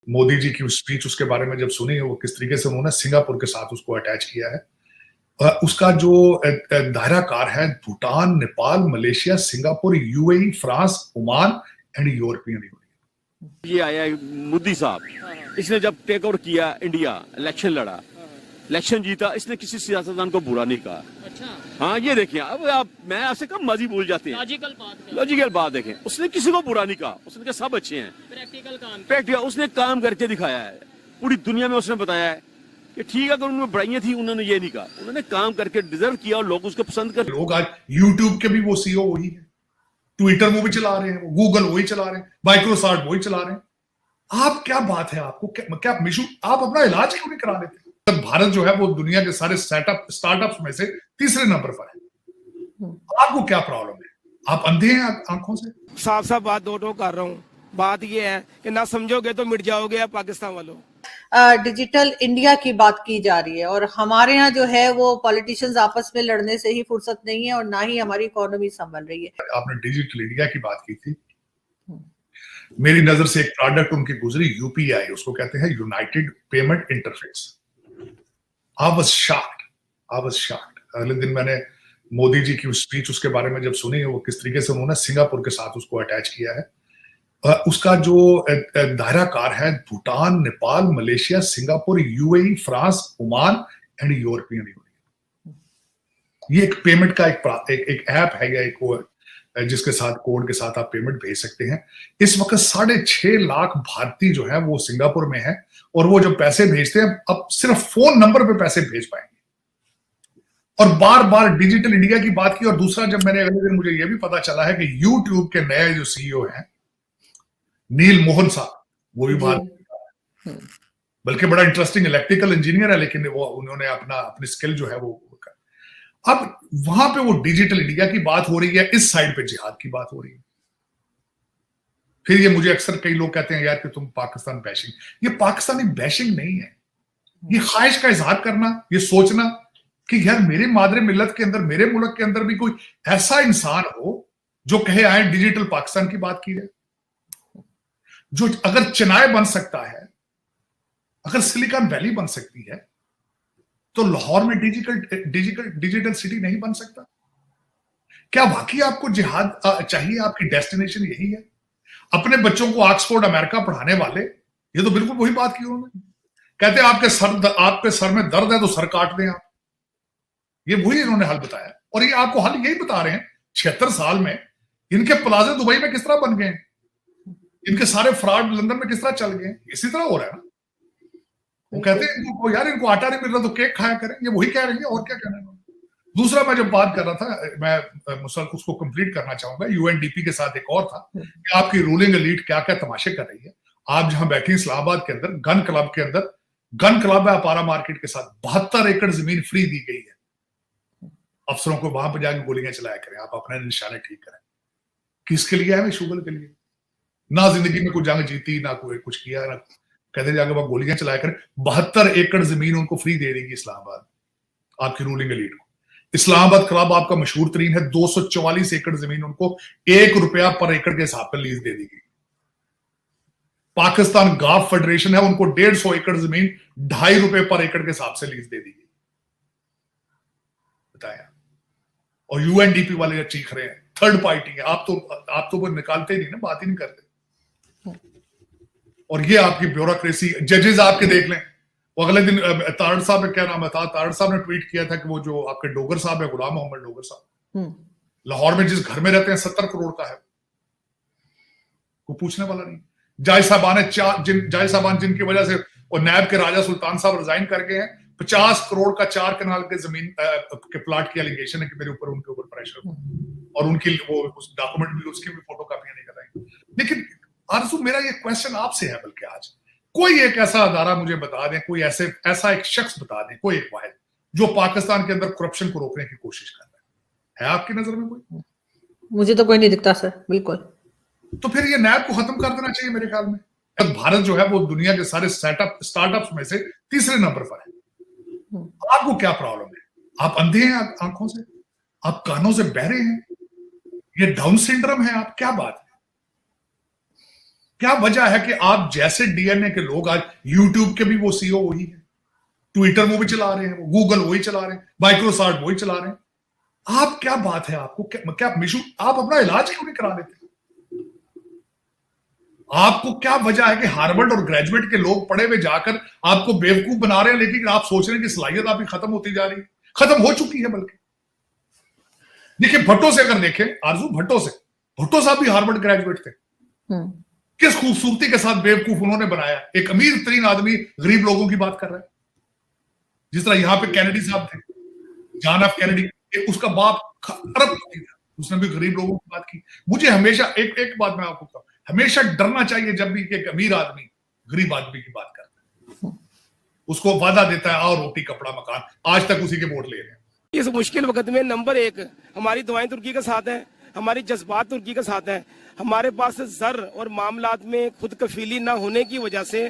मोदी जी की स्पीच उसके बारे में जब सुनी, वो किस तरीके से उन्होंने सिंगापुर के साथ उसको अटैच किया है। उसका जो दायरा कार है Bhutan, Nepal, Malaysia, Singapore, UAE, France, Oman and European union. ये आया मोदी साहब, इसने जब टेक ओवर किया इंडिया, इलेक्शन लड़ा, इलेक्शन जीता, इसने किसी सियासतदान को बुरा नहीं कहा। अच्छा, हाँ ये देखिए, अब मैं आपसे कब माजी भूल जाते हैं। लॉजिकल बात देखें, उसने किसी को बुरा नहीं कहा, उसने कहा सब अच्छे हैं। प्रैक्टिकल उसने काम करके दिखाया है, पूरी दुनिया में उसने बताया है कि ठीक है, अगर उनमें बुराइयां थी उन्होंने ये नहीं कहा, उन्होंने काम करके डिजर्व किया और लोग उसको पसंद कर। लोग आज यूट्यूब के भी वो सीईओ वही है, ट्विटर वो भी चला रहे हैं, गूगल वही चला रहे हैं, माइक्रोसॉफ्ट वही चला रहे हैं। आप क्या बात है, आपको क्या मिशू, आप अपना इलाज क्यों नहीं करा लेते? भारत जो है वो दुनिया के सारे स्टार्टअप्स में से तीसरे नंबर पर है। आपको क्या प्रॉब्लम है? आप अंधे हैं आंखों से? साफ साफ बात दो कर रहा हूँ। बात ये है कि ना समझोगे तो मिट जाओगे आप पाकिस्तान वालों। डिजिटल इंडिया की बात की जा रही है और हमारे यहाँ जो है वो पॉलिटिशियंस आपस में लड़ने से ही फुर्सत नहीं है और ना ही हमारी इकोनॉमी संभल रही है। आपने डिजिटल इंडिया की बात की थी, मेरी नजर से एक प्रोडक्ट उनकी गुजरी, यूपीआई, उसको कहते हैं United payment interface. I was shocked. अगले दिन मैंने मोदी जी की स्पीच उसके बारे में जब सुनी, वो किस तरीके से उन्होंने सिंगापुर के साथ उसको अटैच किया है। उसका जो दायरा कार है Bhutan, Nepal, Malaysia, Singapore, UAE, France, Oman and European union. ये एक पेमेंट का एक ऐप है या एक जिसके साथ कोड के साथ आप पेमेंट भेज सकते हैं। इस वक्त 6.5 लाख भारतीय जो है वो सिंगापुर में है और वो जब पैसे भेजते हैं अब सिर्फ फोन नंबर पे पैसे भेज पाएंगे। और बार बार डिजिटल इंडिया की बात की। और दूसरा, जब मैंने अगले दिन मुझे ये भी पता चला है कि यूट्यूब के नए जो सीईओ हैं नील मोहन साहब, वो भी भारत, बल्कि बड़ा इंटरेस्टिंग इलेक्ट्रिकल इंजीनियर है, लेकिन वो उन्होंने अपनी स्किल जो है वो अब वहां पे वो डिजिटल इंडिया की बात हो रही है, इस साइड पे जिहाद की बात हो रही है। फिर ये मुझे अक्सर कई लोग कहते हैं यार कि तुम पाकिस्तान बैशिंग, ये पाकिस्तानी बैशिंग नहीं है, ये ख्वाहिश का इजहार करना, ये सोचना कि यार मेरे मादरे मिल्लत के अंदर, मेरे मुल्क के अंदर भी कोई ऐसा इंसान हो जो कहे आए डिजिटल पाकिस्तान की बात की है। जो अगर चेन्नई बन सकता है, अगर सिलिकॉन वैली बन सकती है, तो लाहौर में डिजिटल सिटी नहीं बन सकता? क्या वाकई आपको जिहाद चाहिए? आपकी डेस्टिनेशन यही है? अपने बच्चों को ऑक्सफोर्ड अमेरिका पढ़ाने वाले ये तो बिल्कुल वही बात की उन्होंने, कहते हैं आपके सर में दर्द है तो सर काट दें आप। ये वही इन्होंने हल बताया और ये आपको हल यही बता रहे हैं। 76 साल में इनके प्लाजे दुबई में किस तरह बन गए, इनके सारे फ्रॉड लंदन में किस तरह चल गए, इसी तरह हो रहा है ना। वो कहते हैं इनको यार इनको आटा नहीं मिल रहा तो केक खाया करें, ये वही कह रहे हैं और क्या कहना है। दूसरा, मैं जब बात कर रहा था, मैं उसको कंप्लीट करना चाहूंगा, यूएनडीपी के साथ एक और था कि आपकी रूलिंग एलीट क्या क्या तमाशे कर रही है। आप जहां बैठे इस्लामाबाद के अंदर गन क्लब के अंदर, गन क्लब है अपारा मार्केट के साथ, 72 एकड़ जमीन फ्री दी गई है। अफसरों को वहां पर जाकर गोलियां चलाया करें, आप अपने निशाने ठीक करें। किसके लिए है? शुगर के लिए। ना जिंदगी में कोई जंग जीती, ना कोई कुछ किया, ना कहते जाके वहां गोलियां चलाया करें। 72 एकड़ जमीन उनको फ्री दे देगी इस्लामाबाद, आपकी रूलिंग एलीट को। इस्लामाबाद क्लब आपका मशहूर तरीन है, 244 एकड़ जमीन उनको ₹1 पर एकड़ के हिसाब पर लीज दे देगी। पाकिस्तान गाफ फेडरेशन है, उनको 150 एकड़ जमीन ₹2.5 पर एकड़ के हिसाब से लीज दे देगी। बताया। और यूएनडीपी वाले चीख रहे हैं थर्ड पार्टी है, आप तो वो निकालते ही नहीं ना, बात ही नहीं करते। और ये आपकी ब्यूरोक्रेसी, जजेस आपके देख लें। वो अगले दिन तारड़ साहब ने, क्या नाम है था, तारड़ साहब ने ट्वीट किया था कि वो जो आपके डोगर साहब है, गुलाम मोहम्मद डोगर साहब, लाहौर में जिस घर में रहते हैं 70 करोड़ का है, कोई पूछने वाला नहीं। जाय साहबान जिनकी वजह से और नैब के राजा सुल्तान साहब रिजाइन कर गए हैं, 50 करोड़ का 4 कनाल के जमीन के प्लाट की एलिगेशन है कि मेरे ऊपर उनके ऊपर प्रेशर, और उनकी वो उस डॉक्यूमेंट भी, उसकी भी फोटो कापियां नहीं कराई। लेकिन आरज़ू, मेरा ये क्वेश्चन आपसे है, बल्कि आज कोई एक ऐसा अदारा मुझे बता दें, कोई ऐसा एक शख्स बता दें, कोई एक वाहिद जो पाकिस्तान के अंदर करप्शन को रोकने की कोशिश कर रहा है आपकी नजर में कोई? मुझे तो कोई नहीं दिखता सर, बिल्कुल। तो फिर ये नैब को खत्म कर देना चाहिए मेरे ख्याल में। भारत जो है वो दुनिया के सारे स्टार्टअप्स में से तीसरे नंबर पर है। आपको क्या प्रॉब्लम है? आप अंधे हैं आंखों से? आप कानों से बहरे हैं? ये डाउन सिंड्रोम है? आप क्या बात है? क्या वजह है कि आप जैसे डीएनए के लोग आज यूट्यूब के भी वो सीईओ वही है, ट्विटर वो भी चला रहे हैं, गूगल वही चला रहे हैं, माइक्रोसॉफ्ट वही चला रहे हैं। आप क्या बात है, आपको क्या मिशू, आप अपना इलाज क्यों नहीं करा लेते? आपको क्या वजह है कि हार्वर्ड और ग्रेजुएट के लोग पढ़े हुए जाकर आपको बेवकूफ बना रहे हैं, लेकिन आप सोच रहे हैं कि सलाहियत आपकी खत्म होती जा रही है? खत्म हो चुकी है। बल्कि देखिए, भट्टो से अगर देखें, आरजू भट्टो साहब भी हार्वर्ड ग्रेजुएट थे। किस खूबसूरती के साथ बेवकूफ उन्होंने बनाया। एक अमीर तरीन आदमी गरीब लोगों की बात कर रहा है, जिस तरह यहां पे कैनेडी साहब थे, जॉन एफ कैनेडी, उसका बाप अरबपति था, उसने भी गरीब लोगों की बात की। मुझे हमेशा एक बात मैं आपको कहूं, हमेशा डरना चाहिए जब भी एक अमीर आदमी गरीब आदमी की बात करता है, उसको वादा देता है, आओ रोटी कपड़ा मकान, आज तक उसी के वोट ले रहे हैं। इस मुश्किल वक्त में नंबर 1 हमारी दुआएं तुर्की के साथ है, हमारी जज्बात तुर्की के साथ है। हमारे पास जर और मामलात में खुद कफीली ना होने की वजह से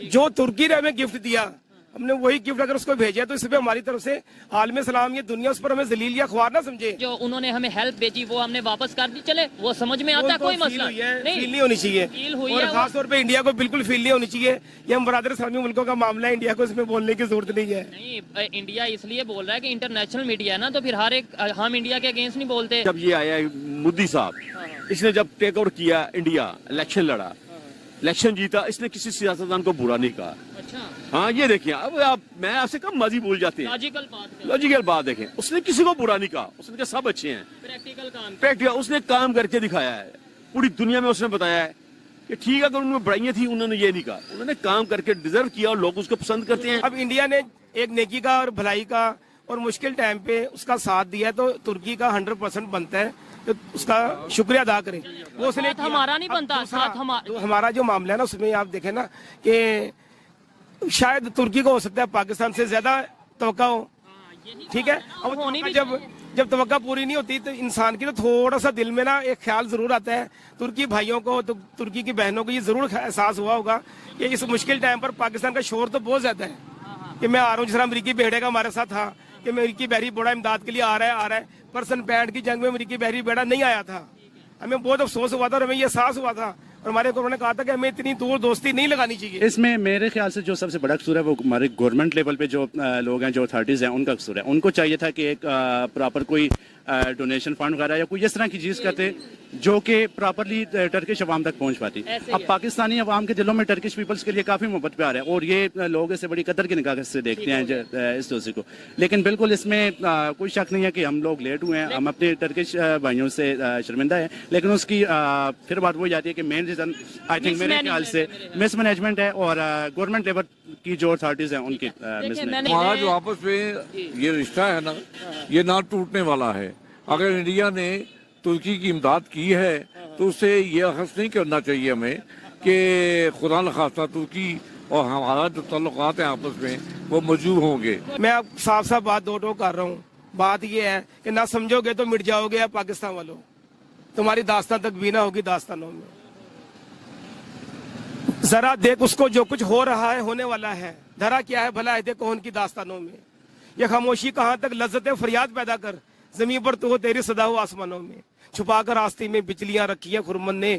जो तुर्की ने हमें गिफ्ट दिया, हमने वही गिफ्ट अगर उसको भेजा तो इस पे हमारी तरफ से आलम सलाम, ये दुनिया उस पर हमें जलील या ख्वार ना समझे। जो उन्होंने हमें हेल्प भेजी वो हमने वापस कर दी, चले वो समझ में आता है, कोई मसला नहीं, फील नहीं होनी चाहिए। फील हुई और है, खास तौर पे इंडिया को बिल्कुल फील नहीं होनी चाहिए। ये हम बरादर इस्लामी मुल्कों का मामला है, इंडिया को इसमें बोलने की जरूरत नहीं है। नहीं, इंडिया इसलिए बोल रहा है कि इंटरनेशनल मीडिया है ना, तो फिर हर एक हम इंडिया के अगेंस्ट नहीं बोलते। जब ये आया मोदी साहब, इसने जब टेक ओवर किया इंडिया, इलेक्शन लड़ा, इलेक्शन जीता, इसने किसी सियासतदान को बुरा नहीं कहा। अच्छा, हाँ ये देखिए, अब आप मैं आपसे कम मजी भूल जाते हैं। लॉजिकल बात देखें, उसने किसी को बुरा नहीं कहा, उसने कहा सब अच्छे हैं। प्रैक्टिकल उसने काम करके दिखाया है, पूरी दुनिया में उसने बताया है कि ठीक है, अगर उनमें बुराइयां थी उन्होंने ये नहीं कहा, उन्होंने काम करके डिजर्व किया और लोग उसको पसंद करते हैं। अब इंडिया ने एक नेकी का और भलाई का और मुश्किल टाइम पे उसका साथ दिया, तो तुर्की का 100% बनता है तो उसका शुक्रिया अदा करें। वो उसने हमारा नहीं बनता, साथ हमारा जो मामला है ना, उसमें आप देखें ना कि शायद तुर्की को हो सकता है पाकिस्तान से ज्यादा तवक्का हो, ठीक है। अब जब तवक्का पूरी नहीं होती तो इंसान की तो थोड़ा सा दिल में ना एक ख्याल जरूर आता है। तुर्की भाइयों को, तो तुर्की की बहनों को ये जरूर एहसास हुआ होगा कि इस मुश्किल टाइम पर पाकिस्तान का शोर तो बहुत ज्यादा है कि मैं आ रहा हूँ। जिस तरह अमरीकी बेड़े का हमारे साथ था कि अमरीकी बहरी बड़ा इमदाद के लिए आ रहा है। पर्सन 65 की जंग में अमरीकी बहरी बेड़ा नहीं आया था, हमें बहुत अफसोस हुआ था और हमें ये एहसास हुआ था, और हमारे गवर्नमेंट ने कहा था कि हमें इतनी दूर दोस्ती नहीं लगानी चाहिए। इसमें मेरे ख्याल से जो सबसे बड़ा कसूर है वो हमारे गवर्नमेंट लेवल पे जो लोग हैं, जो अथॉरिटीज़ हैं, उनका कसूर है। उनको चाहिए था कि एक प्रॉपर कोई डोनेशन फंड वगैरह या कोई इस तरह की चीज़ करते जो कि प्रॉपरली टर्किश अवाम तक पहुंच पाती। अब पाकिस्तानी अवाम के दिलों में टर्किश पीपल्स के लिए काफ़ी मोहब्बत प्यार है और ये लोग इससे बड़ी कदर की निगाह से देखते हैं इस दोस्ती को। लेकिन बिल्कुल इसमें कोई शक नहीं है कि हम लोग लेट हुए हैं, हम अपने टर्किश भाइयों से शर्मिंदा हैं। लेकिन उसकी फिर बात वही जाती है कि मेन रीज़न आई थिंक मेरे ख्याल से मिसमैनेजमेंट है और गवर्नमेंट लेवल की जो अथॉरिटीज़ हैं उनकी मिसमैनेजमेंट। हमारा जो आपस में ये रिश्ता है ना, ये ना टूटने वाला है। अगर इंडिया ने तुर्की की इमदाद की है तो उससे ये अखज़ नहीं करना चाहिए हमें कि खुदा न खास्ता तुर्की और हमारा जो ताल्लुकात हैं आपस में वो मजबूत होंगे। मैं अब साफ साफ बात दो कर रहा हूँ। बात ये है कि ना समझोगे तो मिट जाओगे या पाकिस्तान वालों, तुम्हारी दास्तान तक भी ना होगी दास्तानों में। जरा देख उसको, जो कुछ हो रहा है होने वाला है, धरा क्या है भला है देखो उनकी दास्तानों में। ये खामोशी कहाँ तक लज्जतें फरियाद पैदा कर, जमीन पर तो हो तेरी सदा हो आसमानों में। छुपा कर रास्ते में बिजलियां रखी है खुरमन ने,